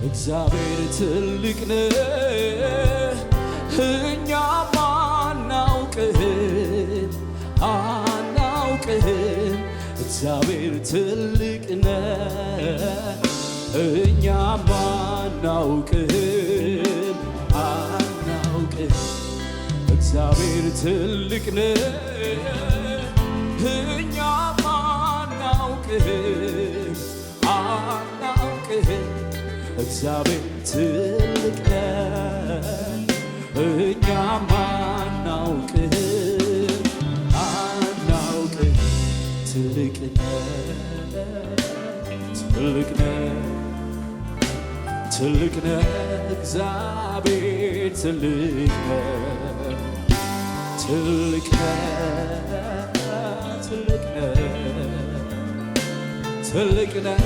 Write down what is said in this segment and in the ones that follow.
እግዚአብሔር ትልቅ ነው እኛም አናውቅህም እግዚአብሔር ትልቅ ነው እኛም አናውቅህም እግዚአብሔር ትልቅ ነው እኛም አናውቅህም እግዚአብሔር ትልቅ ነው እኛም አናውቅህም ትልቅ ነው እግዚአብሔር ትልቅ ነው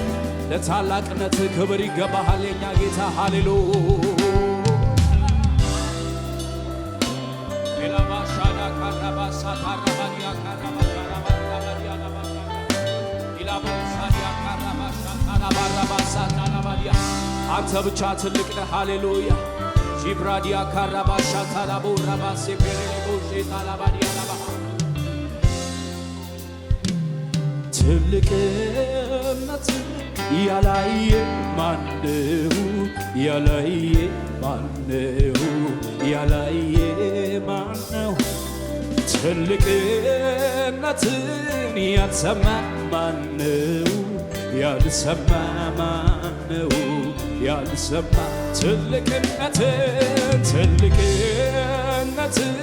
ለታላቅነት ክብር ይገባሃል የኛ ጌታ ሃሌሉያ ኢላማሻዳ ካራባሳ ካራባዲያ ካራባዲያ ኢላማሻዲያ ካራባሳ ካራባራባሳ ካራባዲያ አንተ ብቻ ትልቅ ነህ ሃሌሉያ ጂብራዲያ ካራባሻ ታላቦ ራባሴ ፔሬቦ ሼታላባዲያ ላባ ትልቅነት ያላየ ማነው ትልቅነትን ያልሰማ ማነው ትልቅነትን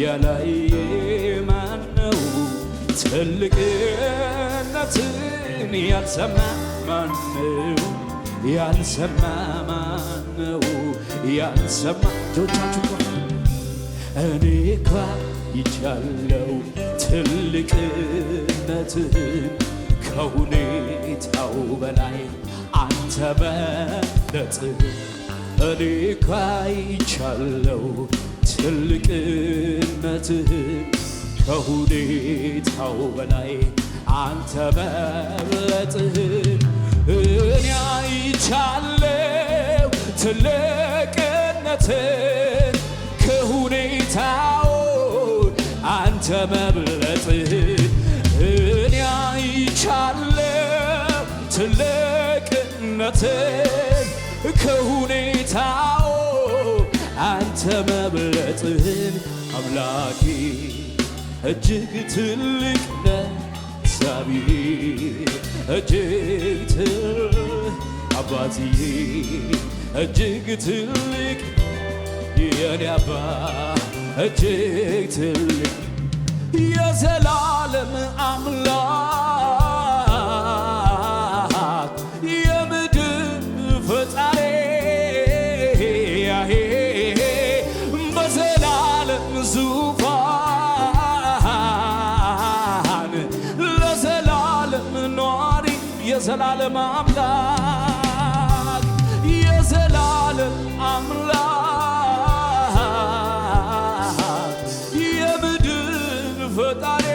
ያላየ ማነው ትልቅነትን ያልሰማ ማነው እጆቻችሁ እኔ እኮ ይቻለው ትልቅነትን ከሁኔታው በላይ አንተ በለጥህ እኔ እኮ ይቻለው ትልቅነትህን ከሁኔታው በላይ አንተ መብለጥህን እኔ አይቻለው ትልቅነትህን ከሁኔታው አንተ መብለጥህን እኔ አይቻለው ትልቅነትህን ከሁኔታው አንተ መብለጥህን አምላኬ እጅግ ትልቅ ነህ እግዚአብሔር እጅግ ትልቅ አባትዬ እጅግ ትልቅ የኔ አባት እጅግ ትልቅ የዘላለም አምላክ የምድር ፈጣሪ በዘላለም ዙፋን ለዘላለም ኗሪ የዘላለም አምላክ የዘላለም አምላክ የምድር ፈጣሪ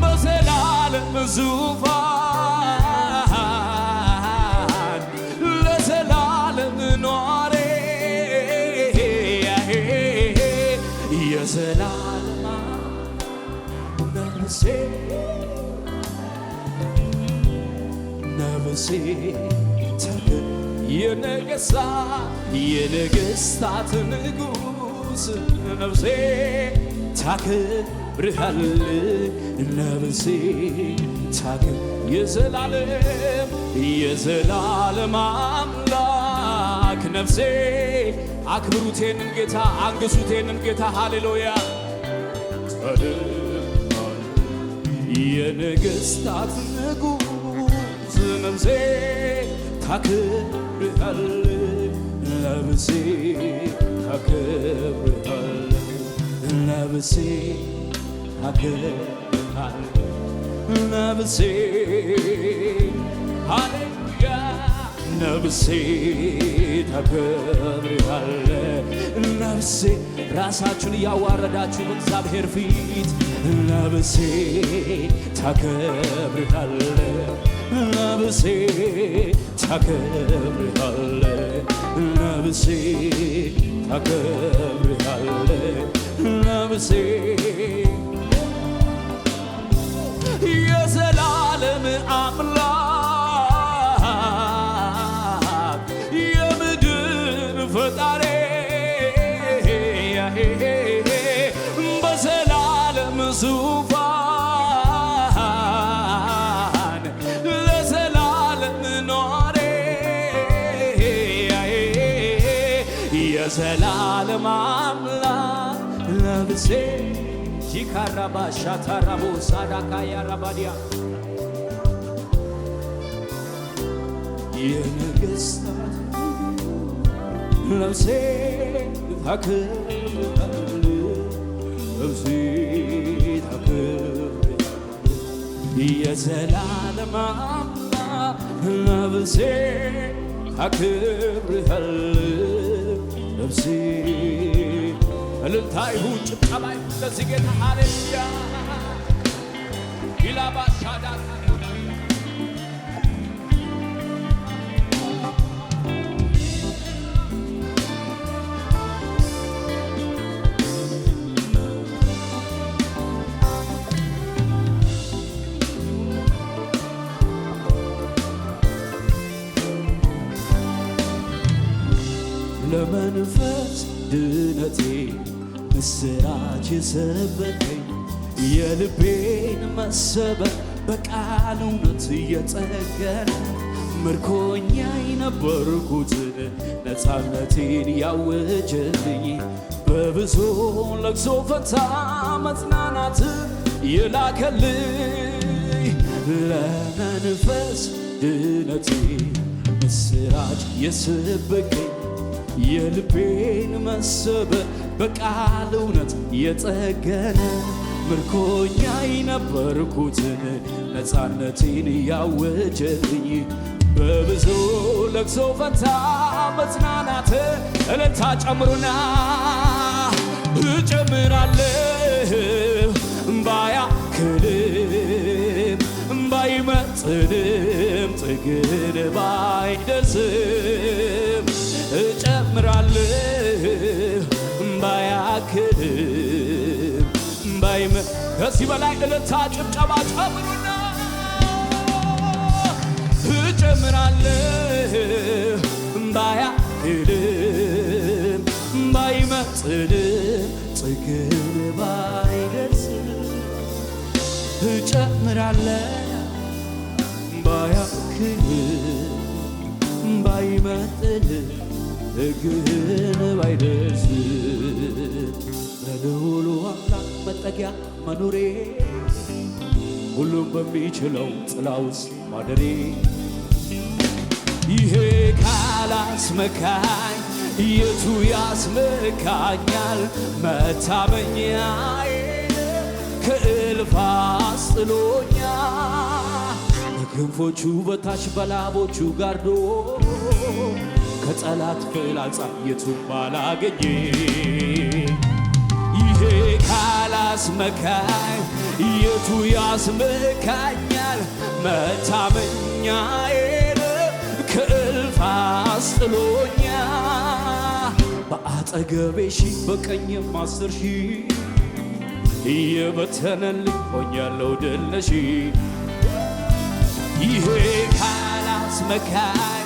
በዘላለም ዙፋን ለዘላለም ኗሪ የዘላለም ነፍሴ የነገሥታት ንጉሥ ነፍሴ ታከብርሃለች ነፍሴ የዘላለም አምላክ ነፍሴ አክብሩቴንን ጌታ አንግሱቴንን ጌታ ሃሌሉያ የነገሥታት ንጉሥ ነፍሴ ታከብርሃለች ነፍሴ ታከብርሃለች ነፍሴ ታከብርሃለች ነፍሴ ሃሌሉያ ነፍሴ ታከብርሃለች። ነፍሴ ራሳችሁን እያዋረዳችሁ በእግዚአብሔር ፊት ነፍሴ ታከብርሃለች። ነፍሴ ታከብርሃለች። ነፍሴ ታከብርሃለች። ነፍሴ የዘላለም አምላክ የምድር ፈጣሪ በዘላለም ዙፋን ለዘላለም ኗሪ የዘላለም አምላክ ነፍሴ ጂካራባሻ ታራቦ ሳዳካያ ራባዲያ የነገሥታት ነፍሴ ታከብርሃለች። ነፍሴ ታከብርሃለች። የዘላለም አምላክ ነፍሴ ታከብርሃለች። ነፍሴ እልልታ ይሁን ጭብጨባ ይሁን ለዚህ ጌታ ሃሌሉያ ኢላባሻዳ ለመንፈስ ድነቴ ምስራች የሰበከኝ የልቤን መሰበር በቃል እውነት እየጠገነ ምርኮኛ የነበርኩትን ነፃነቴን ያወጀልኝ በብዙ ለቅሶ ፈታ መጽናናት የላከልኝ ለመንፈስ ድነቴ ምስራች የሰበከኝ የልቤን መሰበር በቃል እውነት የጠገነ ምርኮኛ የነበርኩትን ነፃነቴን ያወጀልኝ በብዙ ለቅሶ ፈታ መጽናናት እልልታ ጨምሩና እጨምራለሁ ባያክልም ባይመጥንም ጥግን ባይደርስም እጨምራለሁ ባያክልም ባይመ ከዚህ በላይ እልልታ ጭብጨባ ጨምሩና እጨምራለሁ ባያክልም ባይመጥንም ጥግን ባይደርስም እጨምራለሁ ባያክልም ባይመጥንም ግን ባይደርስ በልዑሉ አምላክ መጠጊያ መኖሬ ሁሉም በሚችለው ጥላ ውስጥ ማደሬ ይሄ ካላስመካኝ የቱ ያስመካኛል? መታመኛዬ ከእልፍ አስጥሎኛል። በክንፎቹ በታች በላቦቹ ጋርዶ ከጠላት ፍላጻ የቱም አላገኘ ይሄ ካላስመካኝ የቱ ያስመካኛል? መታመኛዬን ከእልፍ አስጥሎኛል። በአጠገቤ ሺህ በቀኝም 10 ሺህ እየበተነልኝ ሆኛለሁ ድል ነሺ ይሄ ካላስመካኝ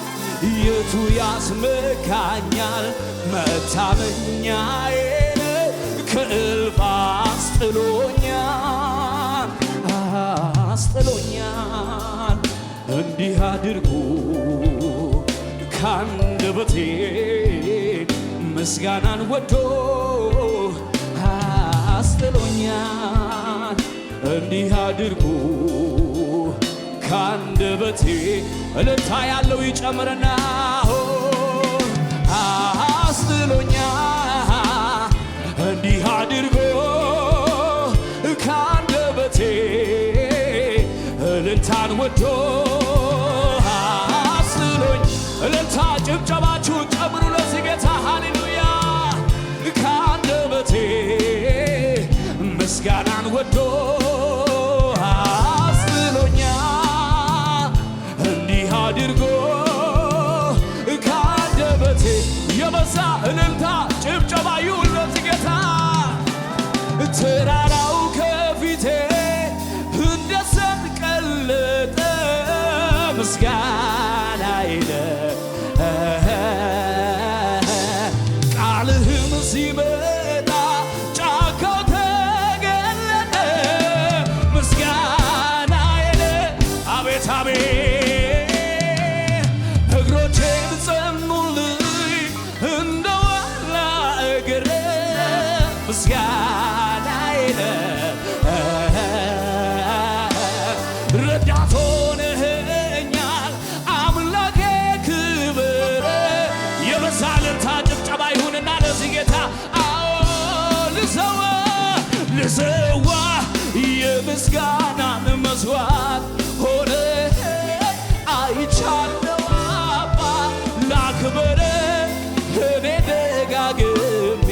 የቱ ያስመካኛል? መታመኛዬን ከእልፍ አስጥሎኛል አስጥሎኛል። እንዲህ አድርጎ ካንደበቴ ምስጋናን ወዶ አስጥሎኛል። እንዲህ አድርጎ ካንደበቴ እልልታ ያለው ይጨምርና አስጥሎኛል። እንዲህ አድርጎ ካንደበቴ እልልታን ወዶ አስጥሎኝ እልልታ ጭብጨባችሁን ጨምሩ ለዚህ ጌታ ሃሌሉያ። ከአንደበቴ ምስጋናን ወዶ አስጥሎኛል እንዲህ አድርጎ ከአንደበቴ የበዛ እልልታ ጭብጨባ ይሁን ለዚህ ጌታ። ተራራው ከፊቴ እንደ ሰም ቀለጠ ምስጋናዬ ቃልህም ሲመጣ ጫካው ተገለጠ ምስጋናዬ አቤት አቤት እግሮቼን ጸኑልኝ እንደ ዋላ እግር ምስጋናዬ ረዳት ሆነኸኛል አምላኬ ክብር የበዛ እልልታ ጭብጨባ ይሁንና ለዚህ ጌታ አዎ ልሰዋ የምስጋናን መስዋዕት ሆነ አይቻለው አባ ላክብር እኔ ደጋግሜ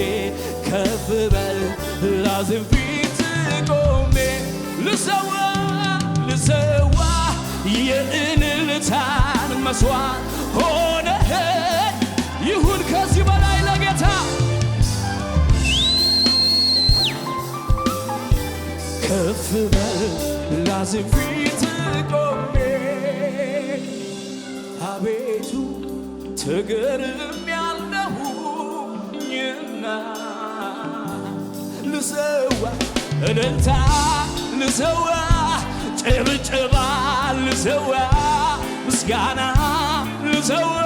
ከፍ በል ላዝን ፊት ቆሜ ልሰዋ የእልልታን መስዋዕት ሆነ ይሁን ከዚህ በላይ ለጌታ ከፍ በል ላዝን ፊት ቆሜ አቤቱ ተገርሜያለሁና ልሰዋ እልልታ ልሰዋ ጭብጨባ ልሰዋ ምስጋና ልሰዋ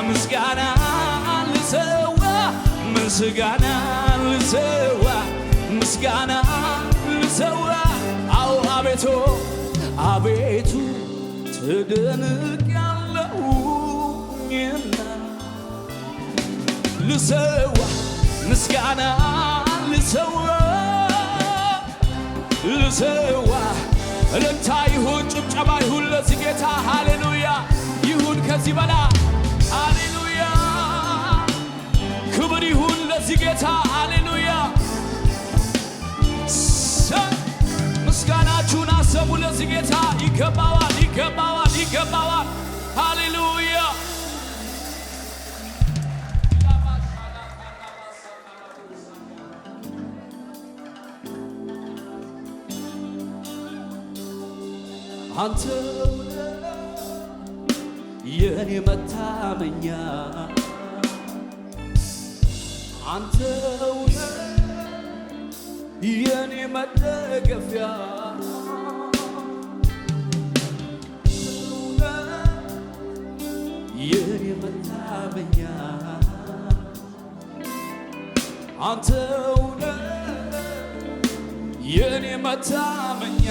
ምስጋና ልሰዋ ምስጋና ልሰዋ ምስጋና ልሰዋ አዎ አቤቱ ተደንቄያለሁና ልሰዋ ምስጋና ልሰዋ እልልታ ይሁን ጭብጨባ ይሁን ለዚህ ጌታ ሃሌሉያ ይሁን ከዚህ በላይ ሃሌሉያ ክብር ይሁን ለዚህ ጌታ ሃሌሉያ ምስጋናችሁን አሰሙ ለዚህ ጌታ ይገባዋል ሃሌሉያ አንተው የኔ መታመኛ አንተው የኔ መደገፊያ የኔ መታመኛ አንተው የኔ መታመኛ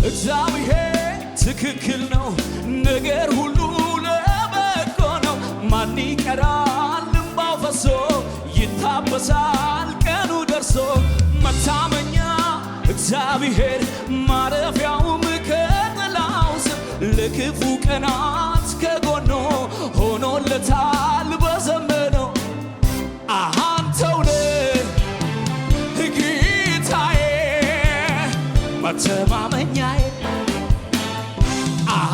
እግዚአብሔር ትክክል ነው፣ ነገር ሁሉ ለበጎ ነው። ማን ይቀራል እንባው ፈሶ ይታበሳል ቀኑ ደርሶ። መታመኛ እግዚአብሔር ማረፊያውም ከጥላው ስር ለክፉ ቀናት ከጎኖ ሆኖለታል በዘመነው። አንተው ነህ ጌታዬ መተማመኛዬ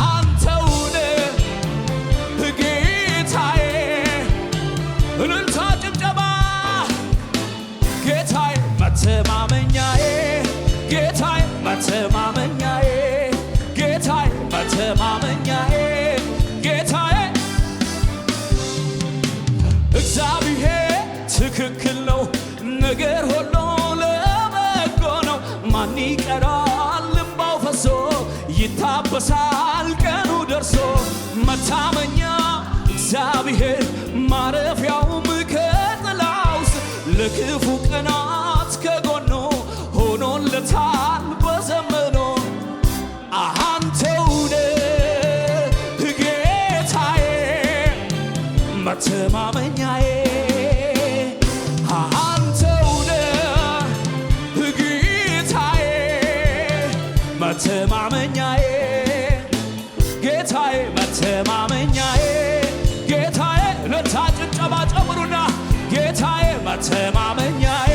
አንተው ነህ ጌታዬ እልልታ ጭብጨባ ጌታዬ መተማመኛዬ ጌታዬ መተማመኛዬ ጌታዬ መተማመኛዬ ጌታዬ እግዚአብሔር ትክክል ነው፣ ነገር ሁሉ ለበጎ ነው። ማን ይቀራል እንባው ፈሶ ይታበሳል ቀኑ ደርሶ። መታመኛ እግዚአብሔር ማረፊያው መተማመኛዬ አንተውነ ጌታዬ መተማመኛዬ ጌታዬ መተማመኛዬ ጌታዬ ለታጭጨባ ጨምሩና ጌታዬ መተማመኛዬ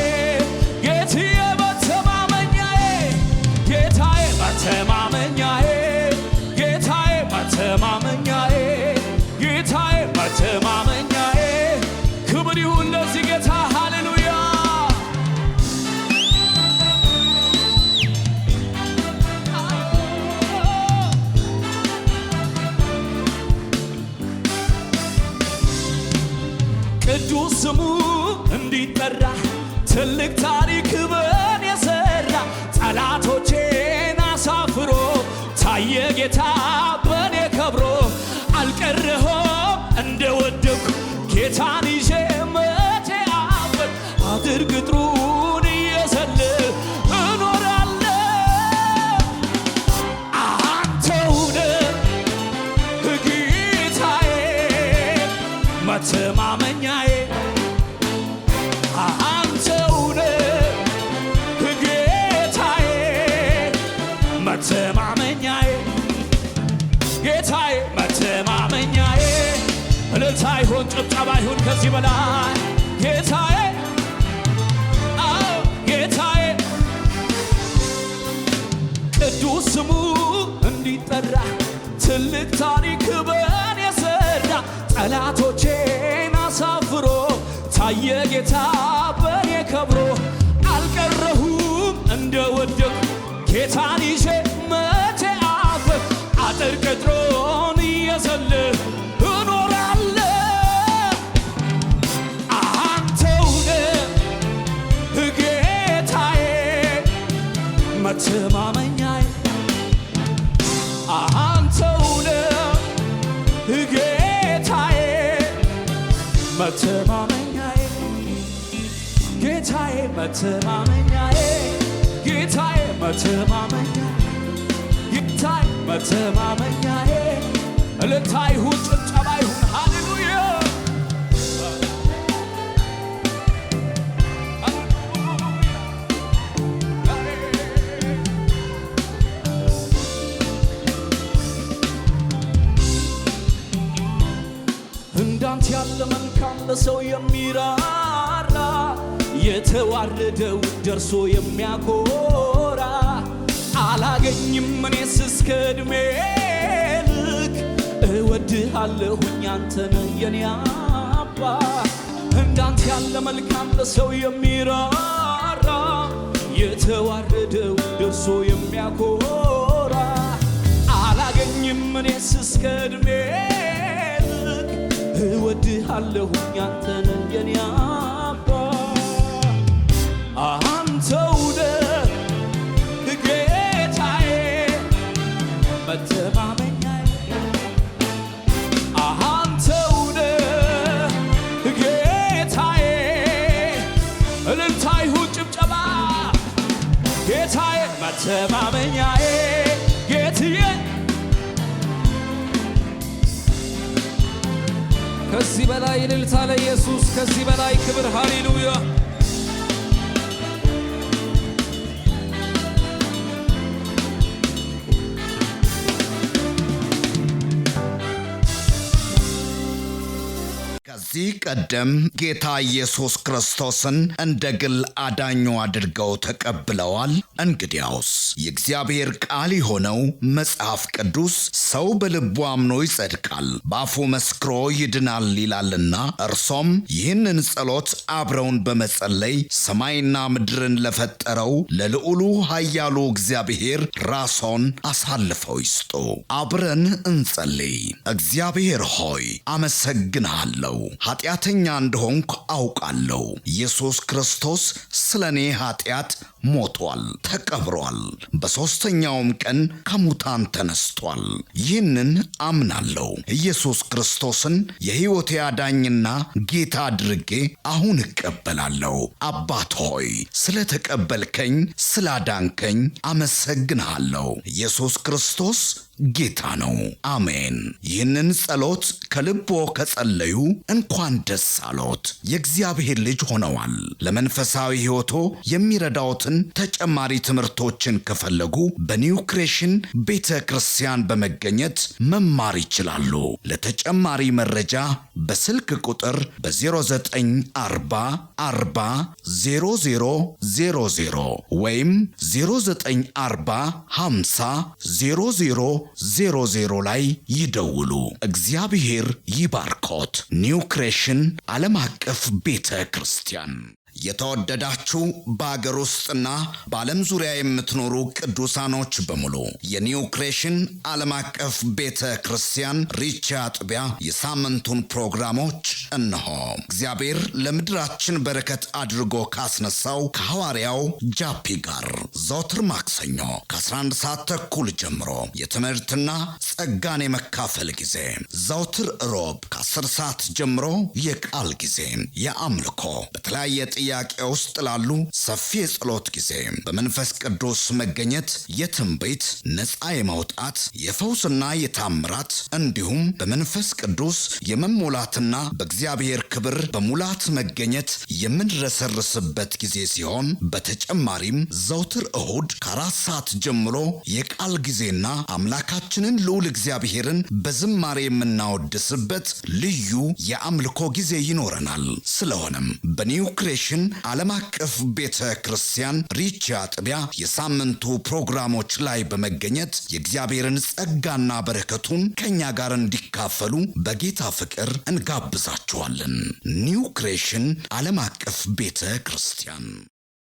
ጌታዬ መተማመኛዬ ጌታዬ መተማመኛዬ ጌታዬ መተማመኛዬ ጌታዬ መተማመኛዬ ክብር ይሁን ለዚህ ጌታ ሃሌሉያ ቅዱስ ስሙ እንዲጠራ ትልቅ ታሪክ በኔ የሰራ ጠላቶቼን አሳፍሮ ታየ ጌታ በኔ ከብሮ አልቀረሁም እንደወደኩ ጌታን ይዤ መቼ አፈር አድርግ ቅጥሩን እየዘለልኩ እኖራለሁ አንተውነ ጌታዬ መተማመኛዬ አንተውነ ጌታዬ መተማመኛዬ ጌታዬ መተማመኛዬ እልልታ ይሁን ጭብጨባ ይሁን ከዚህ በላይ ጌታዬ ጌታዬ ቅዱስ ስሙ እንዲጠራ ትልቅ ታሪክ በኔ የሰራ ጠላቶቼን አሳፍሮ ታየ ጌታ በኔ ከብሮ አልቀረሁም እንደወደኩ ጌታን ይዤ መቼ አፈር አጥር ቅጥሩን እየዘለልኩ እኖራለሁ አንተውነ ጌታዬ መተማመኛዬ አንተውነ ጌታዬ መተማመኛዬ ጌታዬ መተማመኛዬ ጌታዬ መተማመኛዬ ጌታዬ መተማመኛዬ እልልታ ይሁን ጭብጨባ ይሁን ሃሌሉያ እንዳንተ ያለ መልካም ለሰው የሚራራ የተዋረደው ደርሶ የሚያኮራ አላገኝም እኔስ እስከ ዕድሜ ልክ እወድሃለሁኝ አንተን የኔ አባት እንዳንተ ያለ መልካም ለሰው የሚራራ የተዋረደው ደርሶ የሚያኮራ አላገኝም እኔስ እስከ ዕድሜ ልክ እወድሃለሁኝ አንተን የኔ አባት አንተውነ ጌታዬ መተማመኛዬ አንተውነ ጌታዬ እልልታ ይሁን ጭብጨባ ጌታዬ መተማመኛዬ ጌትዬ ከዚህ በላይ እልልታ ለኢየሱስ ከዚህ በላይ ክብር ሃሌሉያ ከዚህ ቀደም ጌታ ኢየሱስ ክርስቶስን እንደ ግል አዳኙ አድርገው ተቀብለዋል? እንግዲያውስ የእግዚአብሔር ቃል የሆነው መጽሐፍ ቅዱስ ሰው በልቡ አምኖ ይጸድቃል፣ በአፉ መስክሮ ይድናል ይላልና እርሶም ይህንን ጸሎት አብረውን በመጸለይ ሰማይና ምድርን ለፈጠረው ለልዑሉ ኃያሉ እግዚአብሔር ራስዎን አሳልፈው ይስጡ። አብረን እንጸልይ። እግዚአብሔር ሆይ አመሰግንሃለሁ። ኃጢአተኛ እንደሆንኩ አውቃለሁ። ኢየሱስ ክርስቶስ ስለኔ ኃጢአት ሞቷል፣ ተቀብሯል፣ በሦስተኛውም ቀን ከሙታን ተነስቷል። ይህንን አምናለሁ። ኢየሱስ ክርስቶስን የሕይወቴ አዳኝና ጌታ አድርጌ አሁን እቀበላለሁ። አባት ሆይ ስለተቀበልከኝ፣ ስላዳንከኝ አመሰግንሃለሁ። ኢየሱስ ክርስቶስ ጌታ ነው። አሜን። ይህንን ጸሎት ከልቦ ከጸለዩ እንኳን ደስ አሎት፣ የእግዚአብሔር ልጅ ሆነዋል። ለመንፈሳዊ ሕይወቶ የሚረዳዎትን ተጨማሪ ትምህርቶችን ከፈለጉ በኒው ክሬሽን ቤተ ክርስቲያን በመገኘት መማር ይችላሉ። ለተጨማሪ መረጃ በስልክ ቁጥር በ0940 40 0000 ወይም 0940 50 0000 ላይ ይደውሉ። እግዚአብሔር ይባርኮት። ኒው ክሬሽን ዓለም አቀፍ ቤተ ክርስቲያን። የተወደዳችሁ በአገር ውስጥና በዓለም ዙሪያ የምትኖሩ ቅዱሳኖች በሙሉ የኒው ክሬሽን ዓለም አቀፍ ቤተ ክርስቲያን ሪቻ አጥቢያ የሳምንቱን ፕሮግራሞች እነሆ። እግዚአብሔር ለምድራችን በረከት አድርጎ ካስነሳው ከሐዋርያው ጃፒ ጋር ዘወትር ማክሰኞ ከ11 ሰዓት ተኩል ጀምሮ የትምህርትና ጸጋን የመካፈል ጊዜ፣ ዘወትር ሮብ ከ10 ሰዓት ጀምሮ የቃል ጊዜ፣ የአምልኮ በተለያየ ጥያቄ ውስጥ ላሉ ሰፊ የጸሎት ጊዜ፣ በመንፈስ ቅዱስ መገኘት የትንቢት ነፃ የማውጣት የፈውስና የታምራት እንዲሁም በመንፈስ ቅዱስ የመሞላትና በእግዚአብሔር ክብር በሙላት መገኘት የምንረሰርስበት ጊዜ ሲሆን፣ በተጨማሪም ዘውትር እሁድ ከ4 ሰዓት ጀምሮ የቃል ጊዜና አምላካችንን ልዑል እግዚአብሔርን በዝማሬ የምናወድስበት ልዩ የአምልኮ ጊዜ ይኖረናል። ስለሆነም በኒው ክሬሽን ዓለም አቀፍ ቤተ ክርስቲያን ሪቻ አጥቢያ የሳምንቱ ፕሮግራሞች ላይ በመገኘት የእግዚአብሔርን ጸጋና በረከቱን ከኛ ጋር እንዲካፈሉ በጌታ ፍቅር እንጋብዛችኋለን። ኒው ክሬሽን ዓለም አቀፍ ቤተ ክርስቲያን